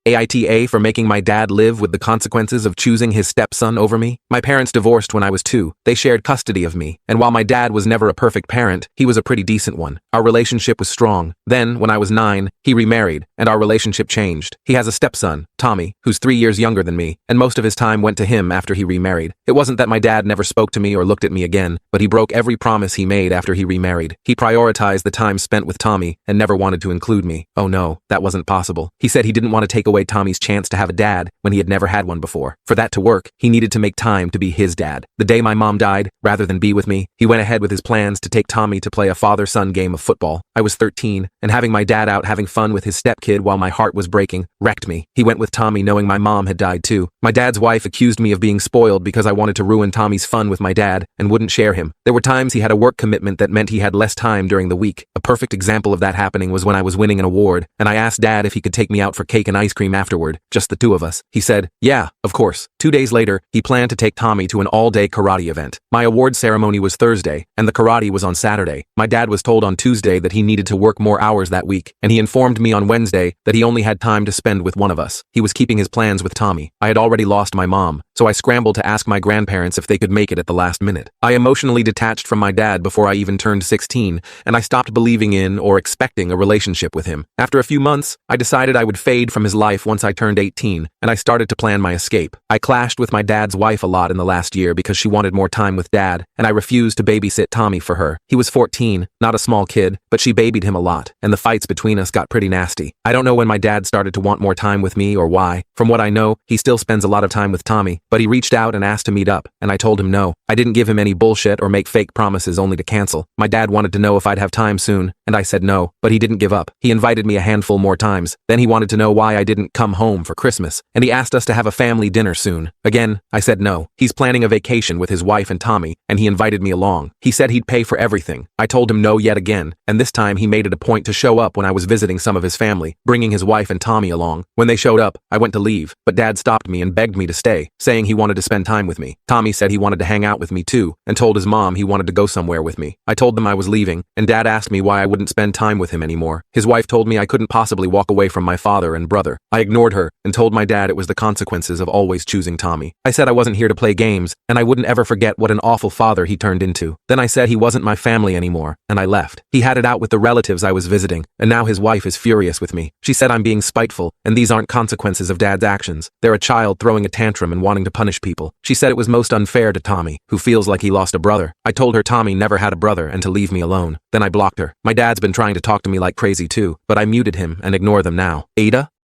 AITA for making my dad live with the consequences of choosing his stepson over me? My parents divorced when I was 2. They shared custody of me, and while my dad was never a perfect parent, he was a pretty decent one. Our relationship was strong. Then, when I was 9, he remarried, and our relationship changed. He has a stepson, Tommy, who's 3 years younger than me, and most of his time went to him after he remarried. It wasn't that my dad never spoke to me or looked at me again, but he broke every promise he made after he remarried. He prioritized the time spent with Tommy and never wanted to include me. Oh no, that wasn't possible. He said he didn't want to take away Tommy's chance to have a dad when he had never had one before. For that to work, he needed to make time to be his dad. The day my mom died, rather than be with me, he went ahead with his plans to take Tommy to play a father-son game of football. I was 13, and having my dad out having fun with his stepkid while my heart was breaking wrecked me. He went with Tommy knowing my mom had died too. My dad's wife accused me of being spoiled because I wanted to ruin Tommy's fun with my dad and wouldn't share him. There were times he had a work commitment that meant he had less time during the week. A perfect example of that happening was when I was winning an award, and I asked Dad if he could take me out for cake and ice cream afterward, just the two of us. He said, yeah, of course. 2 days later, he planned to take Tommy to an all-day karate event. My award ceremony was Thursday, and the karate was on Saturday. My dad was told on Tuesday that he needed to work more hours that week, and he informed me on Wednesday that he only had time to spend with one of us. He was keeping his plans with Tommy. I had already lost my mom, so I scrambled to ask my grandparents if they could make it at the last minute. I emotionally detached from my dad before I even turned 16, and I stopped believing in or expecting a relationship with him. After a few months, I decided I would fade from his life once I turned 18, and I started to plan my escape. I clashed with my dad's wife a lot in the last year because she wanted more time with Dad, and I refused to babysit Tommy for her. He was 14, not a small kid, but she babied him a lot, and the fights between us got pretty nasty. I don't know when my dad started to want more time with me or why. From what I know, he still spends a lot of time with Tommy, but he reached out and asked to meet up, and I told him no. I didn't give him any bullshit or make fake promises only to cancel. My dad wanted to know if I'd have time soon, and I said no, but he didn't give up. He invited me a handful more times. Then he wanted to know why I didn't come home for Christmas, and he asked us to have a family dinner soon. Again, I said no. He's planning a vacation with his wife and Tommy, and he invited me along. He said he'd pay for everything. I told him no yet again, and this time he made it a point to show up when I was visiting some of his family, bringing his wife and Tommy along. When they showed up, I went to leave, but Dad stopped me and begged me to stay, saying he wanted to spend time with me. Tommy said he wanted to hang out with me too, and told his mom he wanted to go somewhere with me. I told them I was leaving, and Dad asked me why I wouldn't spend time with him anymore. His wife told me I couldn't possibly walk away from my father and brother. I ignored her and told my dad it was the consequences of always choosing Tommy. I said I wasn't here to play games, and I wouldn't ever forget what an awful father he turned into. Then I said he wasn't my family anymore, and I left. He had it out with the relatives I was visiting, and now his wife is furious with me. She said I'm being spiteful, and these aren't consequences of Dad's actions. They're a child throwing a tantrum and wanting to punish people. She said it was most unfair to Tommy, who feels like he lost a brother. I told her Tommy never had a brother and to leave me alone. Then I blocked her. My dad's been trying to talk to me like crazy too, but I muted him and ignore them now. AITA?